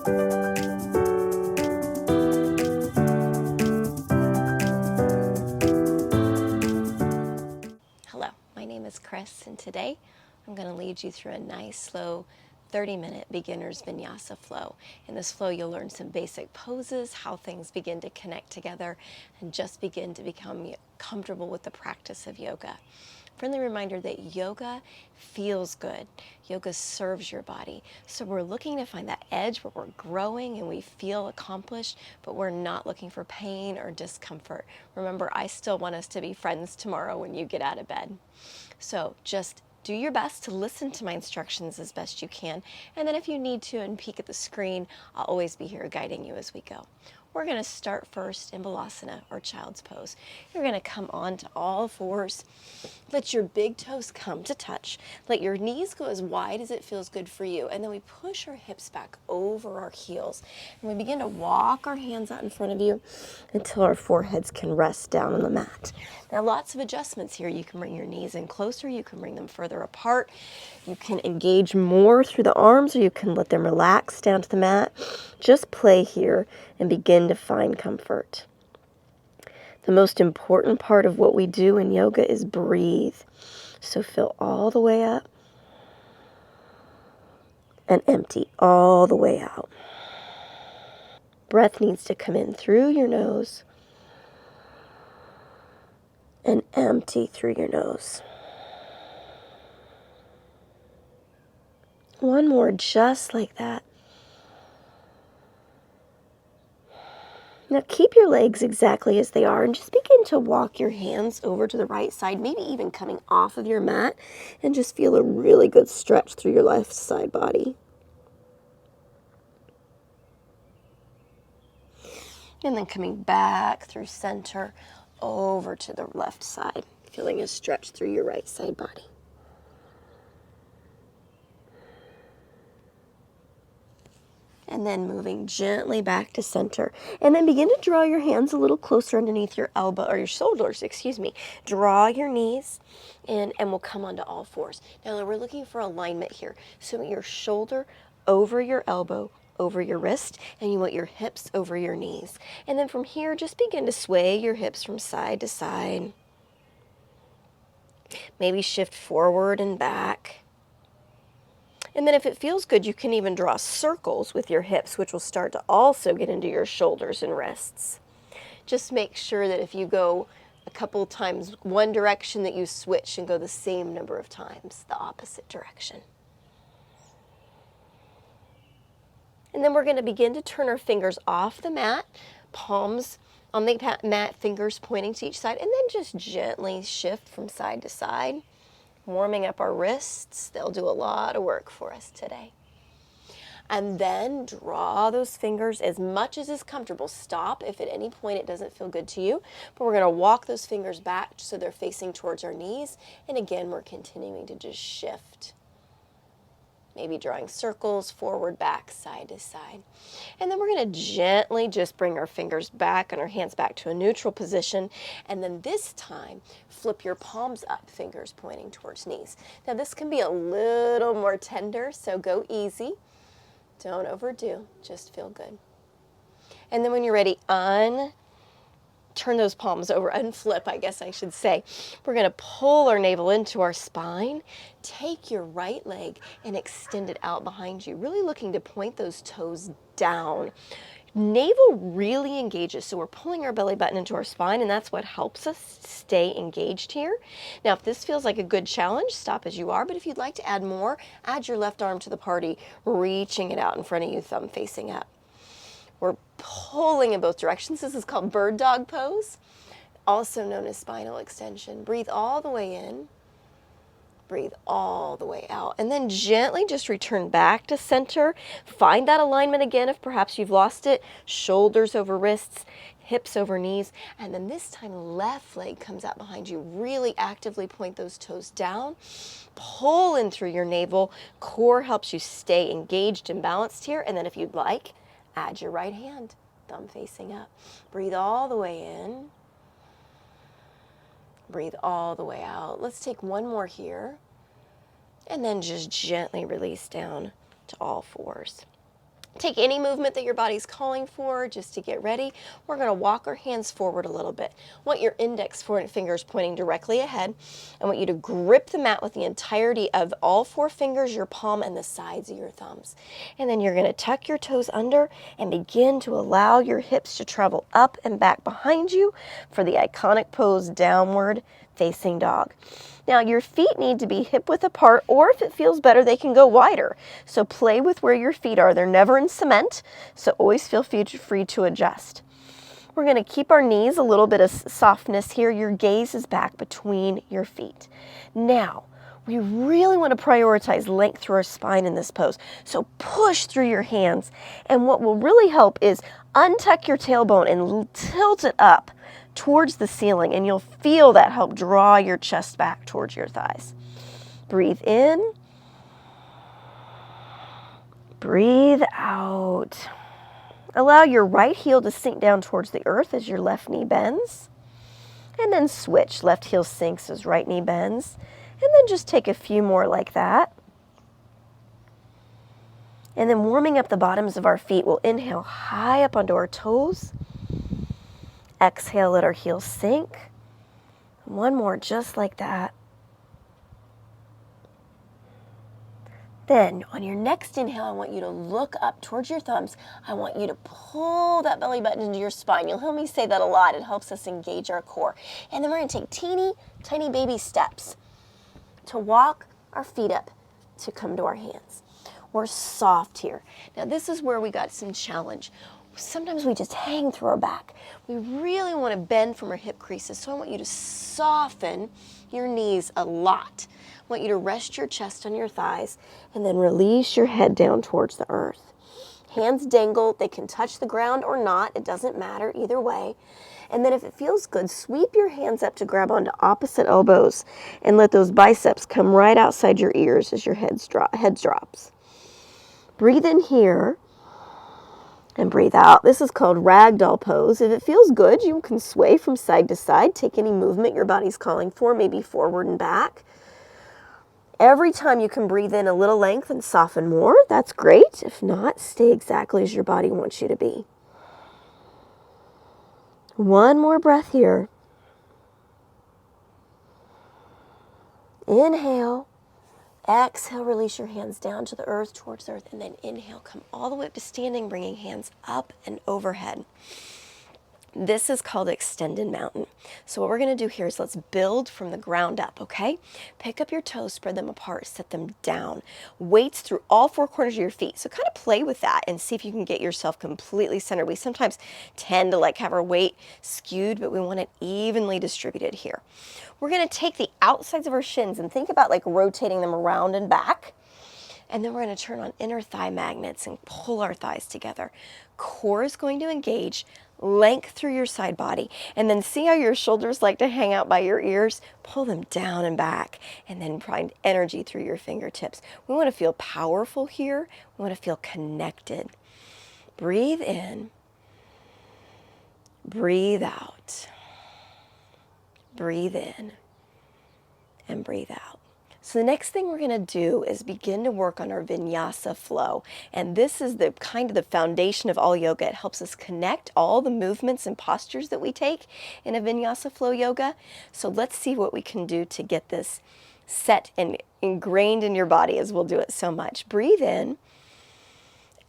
Hello, my name is Chris, and today I'm going to lead you through a nice, slow 30-minute beginner's Vinyasa Flow. In this flow, you'll learn some basic poses, how things begin to connect together, and just begin to become comfortable with the practice of yoga. Friendly reminder that yoga feels good. Yoga serves your body. So we're looking to find that edge where we're growing and we feel accomplished, but we're not looking for pain or discomfort. Remember, I still want us to be friends tomorrow when you get out of bed. So just do your best to listen to my instructions as best you can. And then if you need to and peek at the screen, I'll always be here guiding you as we go. We're going to start first in Balasana, or child's pose. You're going to come onto all fours. Let your big toes come to touch. Let your knees go as wide as it feels good for you. And then we push our hips back over our heels. And we begin to walk our hands out in front of you until our foreheads can rest down on the mat. Now, lots of adjustments here. You can bring your knees in closer. You can bring them further apart. You can engage more through the arms, or you can let them relax down to the mat. Just play here and begin to find comfort. The most important part of what we do in yoga is breathe. So fill all the way up and empty all the way out. Breath needs to come in through your nose and empty through your nose. One more, just like that. Now keep your legs exactly as they are and just begin to walk your hands over to the right side, maybe even coming off of your mat, and just feel a really good stretch through your left side body. And then coming back through center over to the left side, feeling a stretch through your right side body. And then moving gently back to center. And then begin to draw your hands a little closer underneath your elbow, or your shoulders, excuse me. Draw your knees in, and we'll come onto all fours. Now we're looking for alignment here. So your shoulder over your elbow, over your wrist, and you want your hips over your knees. And then from here, just begin to sway your hips from side to side. Maybe shift forward and back. And then if it feels good, you can even draw circles with your hips, which will start to also get into your shoulders and wrists. Just make sure that if you go a couple times one direction, that you switch and go the same number of times the opposite direction. And then we're going to begin to turn our fingers off the mat, palms on the mat, fingers pointing to each side, and then just gently shift from side to side. Warming up our wrists. They'll do a lot of work for us today. And then draw those fingers as much as is comfortable. Stop if at any point it doesn't feel good to you. But we're going to walk those fingers back so they're facing towards our knees. And again, we're continuing to just shift. Maybe drawing circles, forward, back, side to side. And then we're going to gently just bring our fingers back and our hands back to a neutral position. And then this time, flip your palms up, fingers pointing towards knees. Now this can be a little more tender, so go easy. Don't overdo, just feel good. And then when you're ready, turn those palms over, unflip, I guess I should say. We're going to pull our navel into our spine. Take your right leg and extend it out behind you, really looking to point those toes down. Navel really engages, so we're pulling our belly button into our spine, and that's what helps us stay engaged here. Now, if this feels like a good challenge, stop as you are, but if you'd like to add more, add your left arm to the party, reaching it out in front of you, thumb facing up. We're pulling in both directions. This is called bird dog pose, also known as spinal extension. Breathe all the way in. Breathe all the way out. And then gently just return back to center. Find that alignment again if perhaps you've lost it. Shoulders over wrists, hips over knees. And then this time, left leg comes out behind you. Really actively point those toes down. Pull in through your navel. Core helps you stay engaged and balanced here. And then if you'd like, add your right hand, thumb facing up. Breathe all the way in. Breathe all the way out. Let's take one more here. And then just gently release down to all fours. Take any movement that your body's calling for just to get ready. We're going to walk our hands forward a little bit. I want your index fingers pointing directly ahead. I want you to grip the mat with the entirety of all 4 fingers, your palm, and the sides of your thumbs. And then you're going to tuck your toes under and begin to allow your hips to travel up and back behind you for the iconic pose, downward facing dog. Now your feet need to be hip width apart, or if it feels better, they can go wider. So play with where your feet are. They're never in cement, so always feel free to adjust. We're going to keep our knees, a little bit of softness here. Your gaze is back between your feet. Now, we really want to prioritize length through our spine in this pose. So push through your hands. And what will really help is untuck your tailbone and tilt it up towards the ceiling, and you'll feel that help draw your chest back towards your thighs. Breathe in. Breathe out. Allow your right heel to sink down towards the earth as your left knee bends. And then switch. Left heel sinks as right knee bends. And then just take a few more like that. And then warming up the bottoms of our feet, we'll inhale high up onto our toes. Exhale, let our heels sink. One more just like that. Then on your next inhale, I want you to look up towards your thumbs. I want you to pull that belly button into your spine. You'll hear me say that a lot. It helps us engage our core. And then we're going to take teeny, tiny baby steps to walk our feet up to come to our hands. We're soft here. Now this is where we got some challenge. Sometimes we just hang through our back. We really want to bend from our hip creases, so I want you to soften your knees a lot. I want you to rest your chest on your thighs and then release your head down towards the earth. Hands dangle. They can touch the ground or not. It doesn't matter either way. And then if it feels good, sweep your hands up to grab onto opposite elbows and let those biceps come right outside your ears as your head drops. Breathe in here. And breathe out. This is called Ragdoll Pose. If it feels good, you can sway from side to side. Take any movement your body's calling for, maybe forward and back. Every time you can breathe in a little length and soften more, that's great. If not, stay exactly as your body wants you to be. One more breath here. Inhale. Exhale, release your hands down to the earth, towards the earth, and then inhale, come all the way up to standing, bringing hands up and overhead. This is called extended mountain. So what we're going to do here is let's build from the ground up, okay? Pick up your toes, spread them apart, set them down. Weights through all 4 corners of your feet. So kind of play with that and see if you can get yourself completely centered. We sometimes tend to have our weight skewed, but we want it evenly distributed here. We're going to take the outsides of our shins and think about rotating them around and back. And then we're going to turn on inner thigh magnets and pull our thighs together. Core is going to engage, length through your side body. And then see how your shoulders like to hang out by your ears? Pull them down and back. And then find energy through your fingertips. We want to feel powerful here. We want to feel connected. Breathe in. Breathe out. Breathe in. And breathe out. So the next thing we're going to do is begin to work on our Vinyasa Flow. And this is the foundation of all yoga. It helps us connect all the movements and postures that we take in a Vinyasa Flow yoga. So let's see what we can do to get this set and ingrained in your body, as we'll do it so much. Breathe in.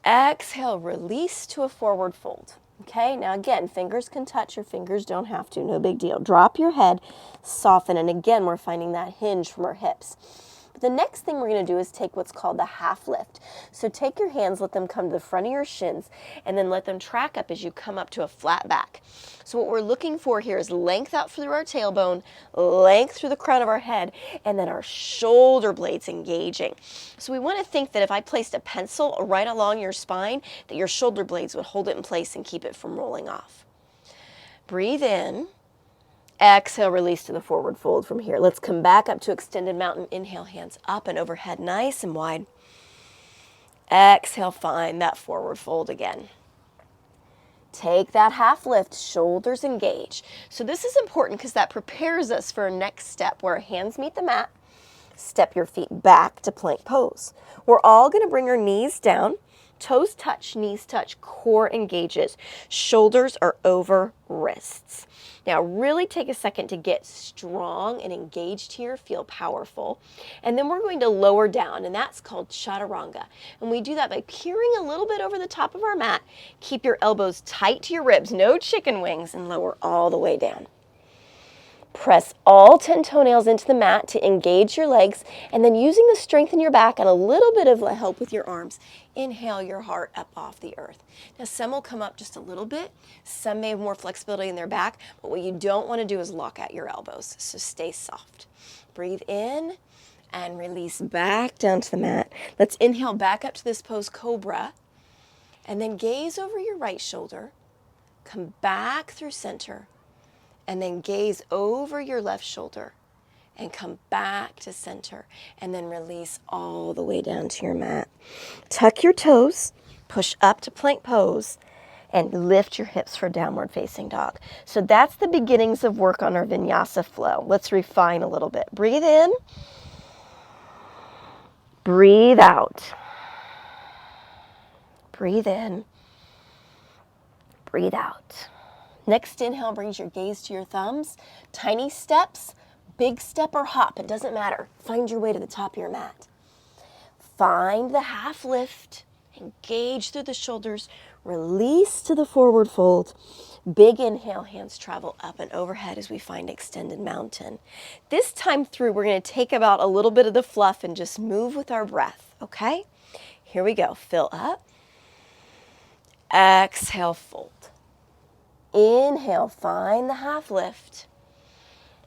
Exhale, release to a forward fold. Okay, now again, fingers can touch, your fingers don't have to, no big deal. Drop your head, soften, and again, we're finding that hinge from our hips. But the next thing we're going to do is take what's called the half lift. So take your hands, let them come to the front of your shins, and then let them track up as you come up to a flat back. So what we're looking for here is length out through our tailbone, length through the crown of our head, and then our shoulder blades engaging. So we want to think that if I placed a pencil right along your spine, that your shoulder blades would hold it in place and keep it from rolling off. Breathe in. Exhale, release to the forward fold from here. Let's come back up to extended mountain. Inhale, hands up and overhead, nice and wide. Exhale, find that forward fold again. Take that half lift, shoulders engage. So this is important because that prepares us for a next step where our hands meet the mat. Step your feet back to plank pose. We're all going to bring our knees down. Toes touch, knees touch, core engages. Shoulders are over wrists. Now really take a second to get strong and engaged here, feel powerful. And then we're going to lower down, and that's called Chaturanga. And we do that by peering a little bit over the top of our mat. Keep your elbows tight to your ribs, no chicken wings, and lower all the way down. Press all 10 toenails into the mat to engage your legs, and then using the strength in your back and a little bit of help with your arms, inhale your heart up off the earth. Now some will come up just a little bit, some may have more flexibility in their back, but what you don't want to do is lock out your elbows, so stay soft. Breathe in and release back down to the mat. Let's inhale back up to this pose, Cobra, and then gaze over your right shoulder, come back through center, and then gaze over your left shoulder and come back to center, and then release all the way down to your mat. Tuck your toes, push up to plank pose, and lift your hips for downward facing dog. So that's the beginnings of work on our Vinyasa flow. Let's refine a little bit. Breathe in, breathe out. Breathe in, breathe out. Next inhale brings your gaze to your thumbs. Tiny steps, big step or hop, it doesn't matter. Find your way to the top of your mat. Find the half lift, engage through the shoulders, release to the forward fold. Big inhale, hands travel up and overhead as we find extended mountain. This time through, we're going to take about a little bit of the fluff and just move with our breath, okay? Here we go. Fill up. Exhale, fold. Inhale, find the half lift.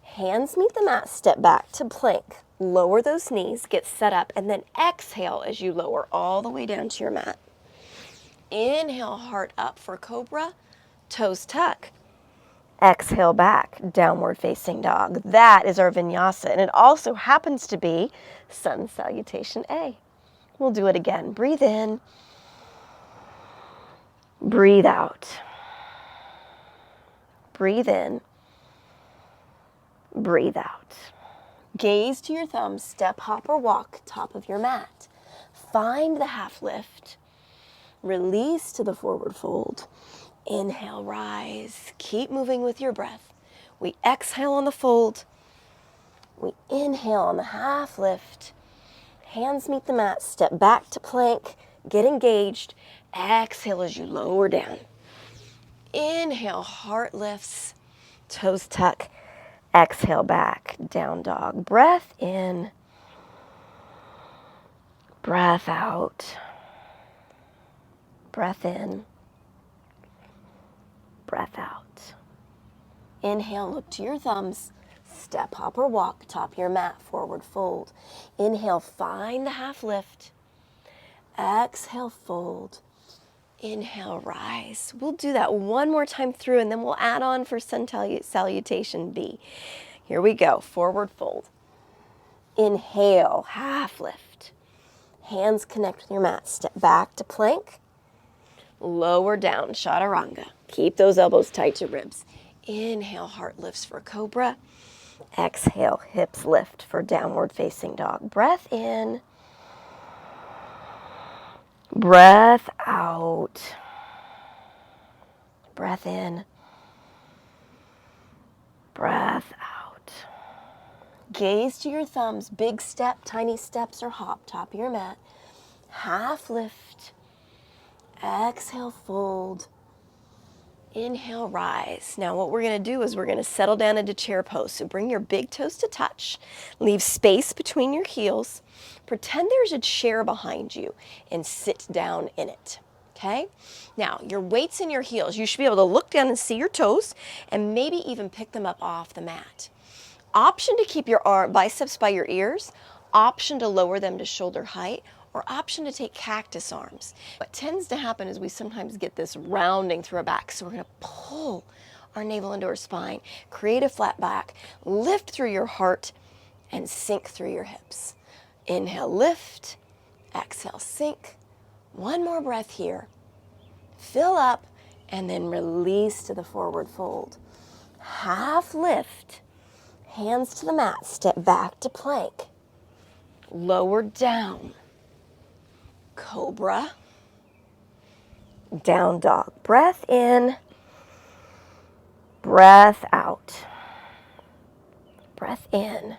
Hands meet the mat, step back to plank. Lower those knees, get set up, and then exhale as you lower all the way down to your mat. Inhale, heart up for Cobra, toes tuck. Exhale back, downward facing dog. That is our Vinyasa, and it also happens to be Sun Salutation A. We'll do it again. Breathe in, breathe out. Breathe in, breathe out. Gaze to your thumbs, step, hop, or walk, top of your mat. Find the half lift. Release to the forward fold. Inhale, rise. Keep moving with your breath. We exhale on the fold. We inhale on the half lift. Hands meet the mat, step back to plank, get engaged. Exhale as you lower down. Inhale, heart lifts, toes tuck. Exhale back, down dog. Breath in, breath out. Breath in, breath out. Inhale, look to your thumbs. Step, hop, or walk, top of your mat, forward fold. Inhale, find the half lift. Exhale, fold. Inhale, rise. We'll do that one more time through, and then we'll add on for Sun Salutation B. Here we go, forward fold. Inhale, half lift. Hands connect with your mat. Step back to plank. Lower down, Chaturanga. Keep those elbows tight to ribs. Inhale, heart lifts for Cobra. Exhale, hips lift for downward facing dog. Breath in. Breath out. Breath in. Breath out. Gaze to your thumbs. Big step, tiny steps, or hop, top of your mat. Half lift. Exhale, fold. Inhale, rise. Now what we're going to do is we're going to settle down into chair pose. So bring your big toes to touch. Leave space between your heels. Pretend there's a chair behind you and sit down in it. Okay? Now, your weight's in your heels. You should be able to look down and see your toes and maybe even pick them up off the mat. Option to keep your biceps by your ears. Option to lower them to shoulder height. Or option to take cactus arms. What tends to happen is we sometimes get this rounding through our back. So we're going to pull our navel into our spine, create a flat back, lift through your heart, and sink through your hips. Inhale, lift. Exhale, sink. One more breath here. Fill up, and then release to the forward fold. Half lift. Hands to the mat. Step back to plank. Lower down. Cobra. down dog. Breath in, breath out. Breath in,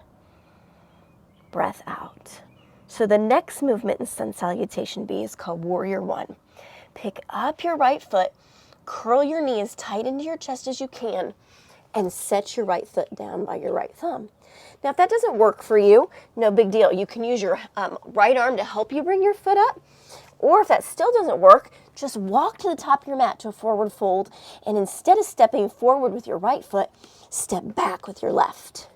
breath out. So the next movement in Sun Salutation B is called Warrior One. Pick up your right foot, curl your knee as tight into your chest as you can, and set your right foot down by your right thumb. Now, if that doesn't work for you, no big deal. You can use your right arm to help you bring your foot up. Or if that still doesn't work, just walk to the top of your mat to a forward fold, and instead of stepping forward with your right foot, step back with your left.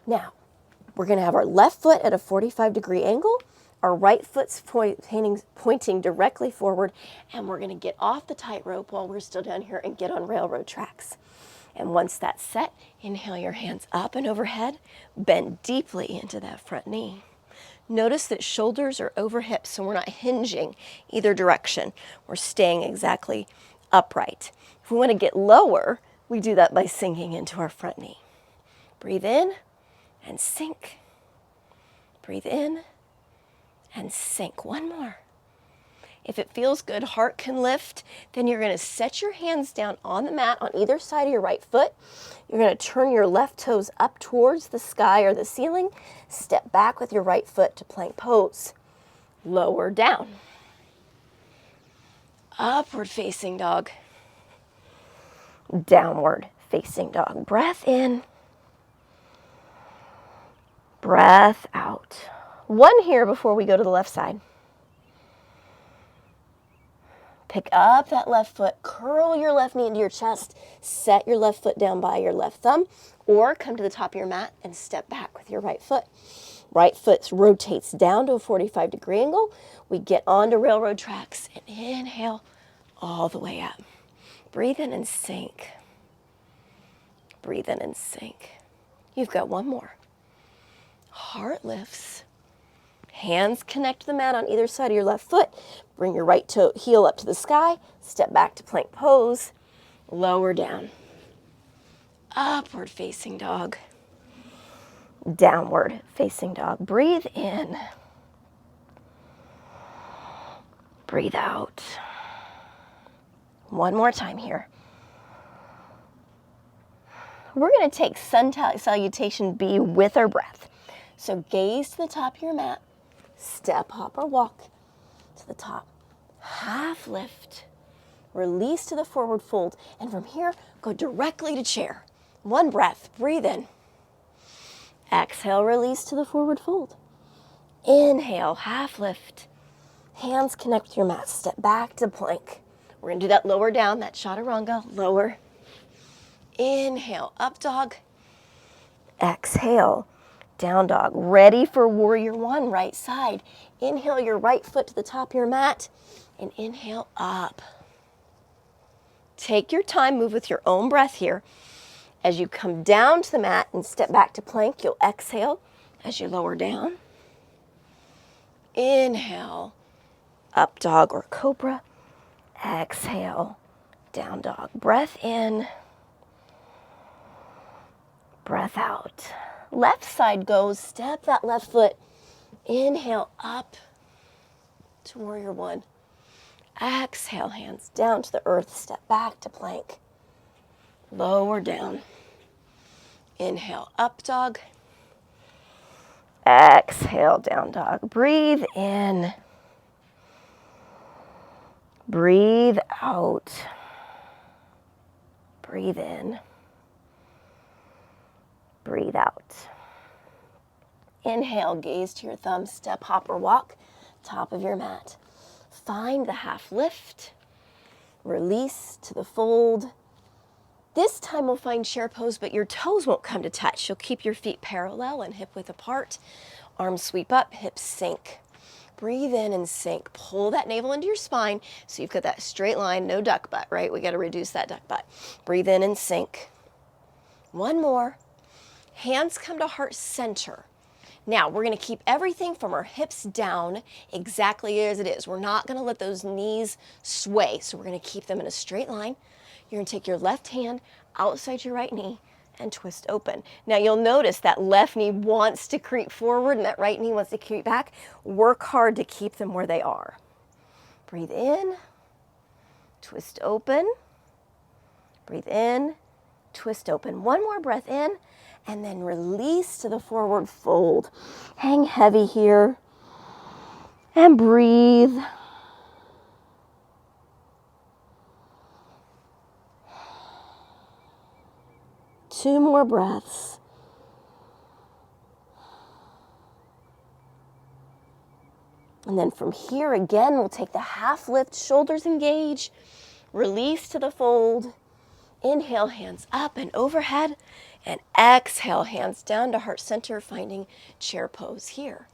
Now, we're going to have our left foot at a 45-degree angle, our right foot's pointing directly forward, and we're going to get off the tightrope while we're still down here and get on railroad tracks. And once that's set, inhale your hands up and overhead, bend deeply into that front knee. Notice that shoulders are over hips, so we're not hinging either direction. We're staying exactly upright. If we want to get lower, we do that by sinking into our front knee. Breathe in and sink. Breathe in and sink. One more. If it feels good, heart can lift, then you're going to set your hands down on the mat on either side of your right foot. You're going to turn your left toes up towards the sky or the ceiling. Step back with your right foot to plank pose. Lower down. Upward facing dog. Downward facing dog. Breath in. Breath out. One here before we go to the left side. Pick up that left foot, curl your left knee into your chest, set your left foot down by your left thumb, or come to the top of your mat and step back with your right foot. Right foot rotates down to a 45-degree angle. We get onto railroad tracks and inhale all the way up. Breathe in and sink. Breathe in and sink. You've got one more. Heart lifts. Hands connect to the mat on either side of your left foot. Bring your right toe, heel up to the sky. Step back to plank pose. Lower down. Upward facing dog. Downward facing dog. Breathe in. Breathe out. One more time here. We're going to take Sun Salutation B with our breath. So gaze to the top of your mat. Step, hop, or walk to the top. Half lift. Release to the forward fold. And from here, go directly to chair. One breath. Breathe in. Exhale, release to the forward fold. Inhale, half lift. Hands connect with your mat. Step back to plank. We're going to do that lower down, that Chaturanga. Lower. Inhale, up dog. Exhale, down dog. Ready for Warrior One, right side. Inhale your right foot to the top of your mat and inhale up. Take your time, move with your own breath here. As you come down to the mat and step back to plank, you'll exhale as you lower down. Inhale, up dog or Cobra. Exhale, down dog. Breath in, breath out. Left side goes, step that left foot. Inhale up to Warrior One. Exhale, hands down to the earth. Step back to plank. Lower down. Inhale, up dog. Exhale, down dog. Breathe in. Breathe out. Breathe in. Breathe out. Inhale, gaze to your thumb, step, hop, or walk, top of your mat. Find the half lift. Release to the fold. This time we'll find chair pose, but your toes won't come to touch. You'll keep your feet parallel and hip width apart. Arms sweep up, hips sink. Breathe in and sink. Pull that navel into your spine so you've got that straight line, no duck butt, right? We got to reduce that duck butt. Breathe in and sink. One more. Hands come to heart center. Now, we're going to keep everything from our hips down exactly as it is. We're not going to let those knees sway, so we're going to keep them in a straight line. You're going to take your left hand outside your right knee and twist open. Now, you'll notice that left knee wants to creep forward and that right knee wants to creep back. Work hard to keep them where they are. Breathe in twist open, breathe in, twist open. One more breath in, and then release to the forward fold. Hang heavy here, and breathe. Two more breaths. And then from here again, we'll take the half lift, shoulders engage, release to the fold. Inhale, hands up and overhead, and exhale, hands down to heart center, finding chair pose here.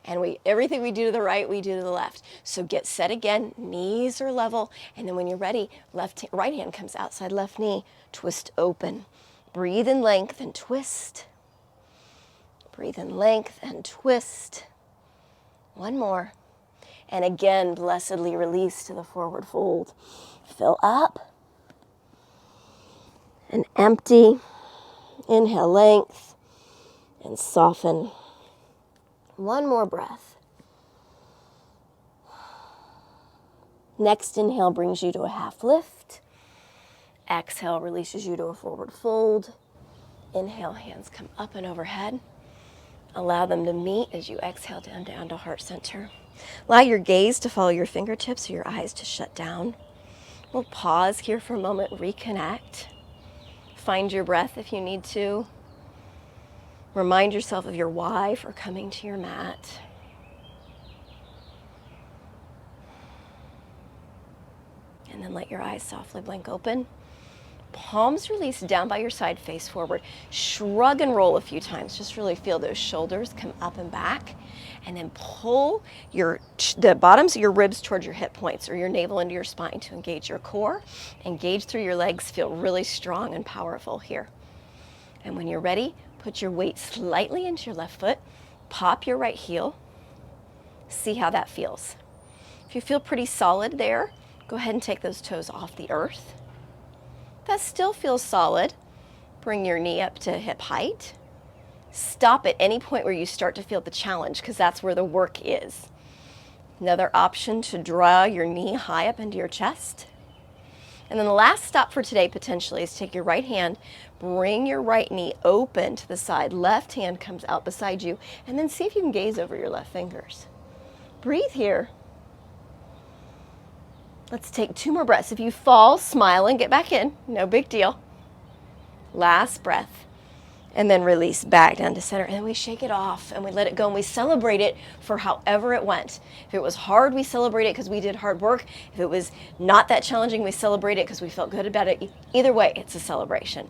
And everything we do to the right, we do to the left. So get set again, knees are level, and then when you're ready, right hand comes outside left knee, twist open. Breathe in length and twist. Breathe in length and twist. One more. And again, blessedly release to the forward fold. Fill up and empty. Inhale, length, and soften. One more breath. Next inhale brings you to a half lift. Exhale releases you to a forward fold. Inhale, hands come up and overhead. Allow them to meet as you exhale down to heart center. Allow your gaze to follow your fingertips or your eyes to shut down. We'll pause here for a moment, reconnect. Find your breath if you need to. Remind yourself of your why for coming to your mat. And then let your eyes softly blink open. Palms release down by your side, face forward. Shrug and roll a few times. Just really feel those shoulders come up and back. And then pull the bottoms of your ribs towards your hip points or your navel into your spine to engage your core. Engage through your legs. Feel really strong and powerful here. And when you're ready, put your weight slightly into your left foot. Pop your right heel. See how that feels. If you feel pretty solid there, go ahead and take those toes off the earth. That still feels solid. Bring your knee up to hip height. Stop at any point where you start to feel the challenge, because that's where the work is. Another option to draw your knee high up into your chest. And then the last stop for today potentially is take your right hand, bring your right knee open to the side. Left hand comes out beside you, and then see if you can gaze over your left fingers. Breathe here. Let's take two more breaths. If you fall, smile and get back in. No big deal. Last breath. And then release back down to center. And then we shake it off and we let it go and we celebrate it for however it went. If it was hard, we celebrate it because we did hard work. If it was not that challenging, we celebrate it because we felt good about it. Either way, it's a celebration.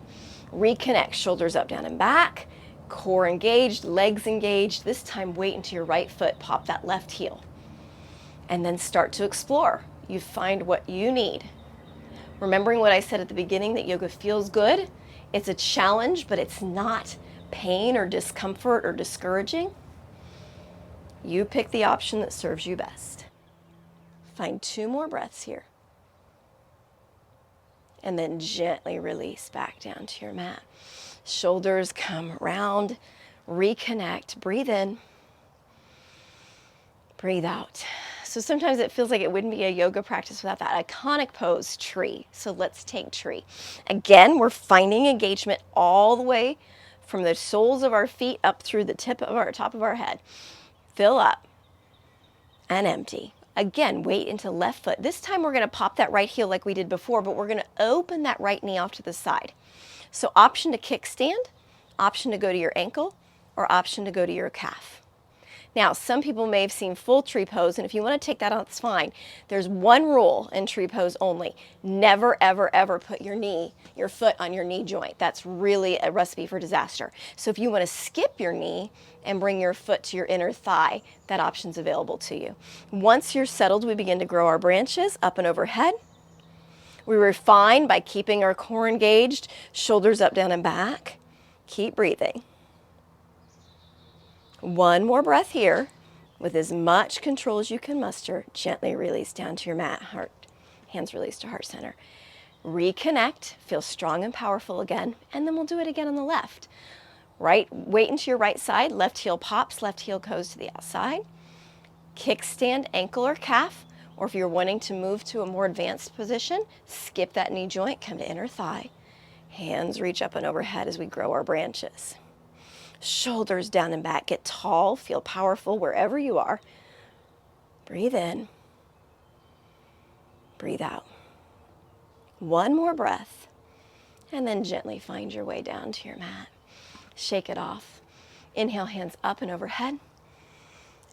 Reconnect, shoulders up, down, and back. Core engaged, legs engaged. This time, weight into your right foot. Pop that left heel. And then start to explore. You find what you need. Remembering what I said at the beginning, that yoga feels good. It's a challenge, but it's not pain or discomfort or discouraging. You pick the option that serves you best. Find two more breaths here. And then gently release back down to your mat. Shoulders come around, reconnect, breathe in, breathe out. So sometimes it feels like it wouldn't be a yoga practice without that iconic pose, tree. So let's take tree. Again, we're finding engagement all the way from the soles of our feet up through the top of our head. Fill up and empty. Again, weight into left foot. This time we're going to pop that right heel like we did before, but we're going to open that right knee off to the side. So option to kickstand, option to go to your ankle, or option to go to your calf. Now, some people may have seen full tree pose, and if you want to take that on, it's fine. There's one rule in tree pose only. Never, ever, ever put your foot on your knee joint. That's really a recipe for disaster. So if you want to skip your knee and bring your foot to your inner thigh, that option's available to you. Once you're settled, we begin to grow our branches up and overhead. We refine by keeping our core engaged, shoulders up, down, and back. Keep breathing. One more breath here. With as much control as you can muster, gently release down to your mat, hands release to heart center. Reconnect, feel strong and powerful again, and then we'll do it again on the left. Right, weight into your right side, left heel pops, left heel goes to the outside. Kickstand, ankle or calf, Or if you're wanting to move to a more advanced position, skip that knee joint, come to inner thigh. Hands reach up and overhead as we grow our branches. Shoulders down and back. Get tall, feel powerful wherever you are. Breathe in. Breathe out. One more breath. And then gently find your way down to your mat. Shake it off. Inhale, hands up and overhead.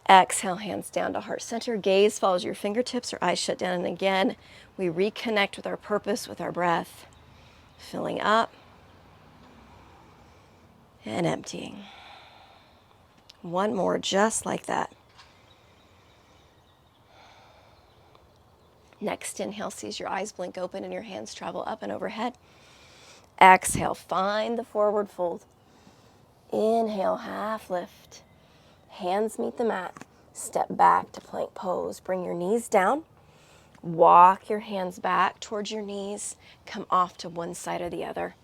Exhale, hands down to heart center. Gaze follows your fingertips or eyes shut down. And again, we reconnect with our purpose, with our breath. Filling up and emptying. One more, just like that. Next inhale sees your eyes blink open and your hands travel up and overhead. Exhale, find the forward fold. Inhale, half lift. Hands meet the mat. Step back to plank pose. Bring your knees down. Walk your hands back towards your knees. Come off to one side or the other.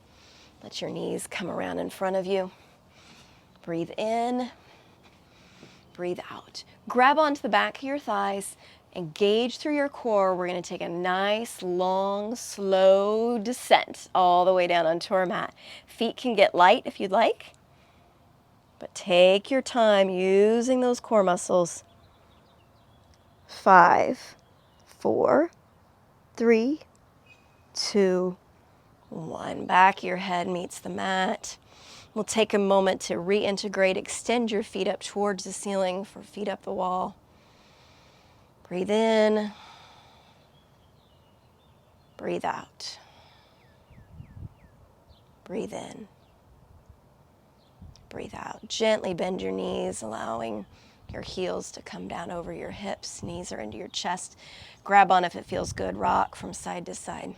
Let your knees come around in front of you. Breathe in. Breathe out. Grab onto the back of your thighs. Engage through your core. We're going to take a nice, long, slow descent all the way down onto our mat. Feet can get light if you'd like, but take your time using those core muscles. 5, 4, 3, 2, 1. Back of your head meets the mat. We'll take a moment to reintegrate. Extend your feet up towards the ceiling for feet up the wall. Breathe in. Breathe out. Breathe in. Breathe out. Gently bend your knees, allowing your heels to come down over your hips. Knees are into your chest. Grab on if it feels good. Rock from side to side.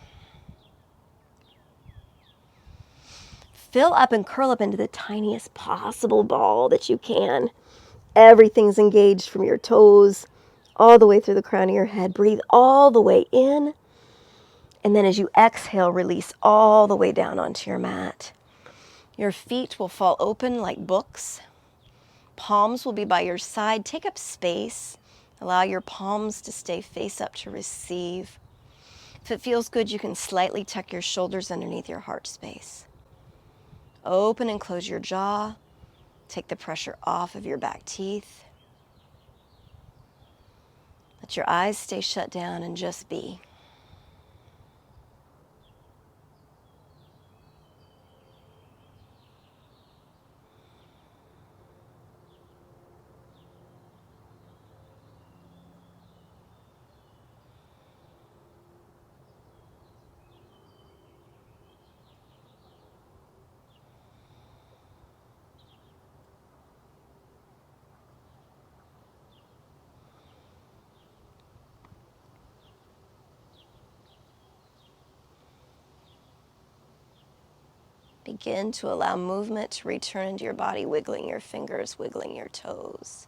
Fill up and curl up into the tiniest possible ball that you can. Everything's engaged from your toes all the way through the crown of your head. Breathe all the way in. And then as you exhale, release all the way down onto your mat. Your feet will fall open like books. Palms will be by your side. Take up space. Allow your palms to stay face up to receive. If it feels good, you can slightly tuck your shoulders underneath your heart space. Open and close your jaw. Take the pressure off of your back teeth. Let your eyes stay shut down and just be. Begin to allow movement to return into your body, wiggling your fingers, wiggling your toes.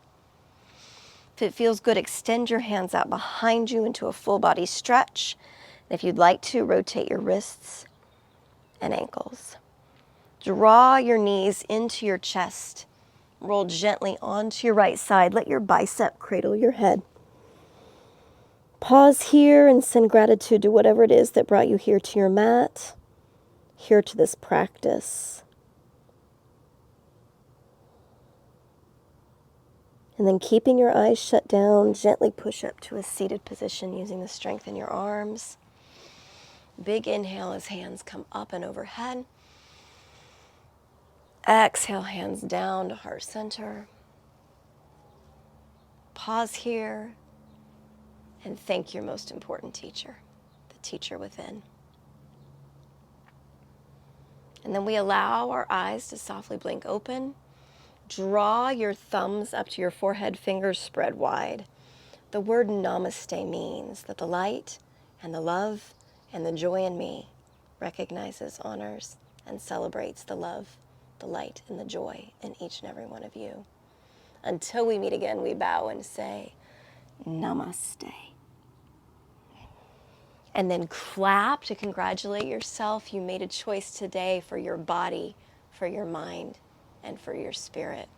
If it feels good, extend your hands out behind you into a full body stretch. And if you'd like to, rotate your wrists and ankles. Draw your knees into your chest. Roll gently onto your right side. Let your bicep cradle your head. Pause here and send gratitude to whatever it is that brought you here to your mat. Here to this practice. And then keeping your eyes shut down, gently push up to a seated position using the strength in your arms. Big inhale as hands come up and overhead. Exhale, hands down to heart center. Pause here and thank your most important teacher, the teacher within. And then we allow our eyes to softly blink open. Draw your thumbs up to your forehead, fingers spread wide. The word namaste means that the light and the love and the joy in me recognizes, honors, and celebrates the love, the light, and the joy in each and every one of you. Until we meet again, we bow and say, Namaste. And then clap to congratulate yourself. You made a choice today for your body, for your mind, and for your spirit.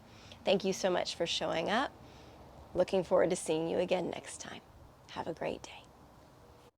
Thank you so much for showing up. Looking forward to seeing you again next time. Have a great day.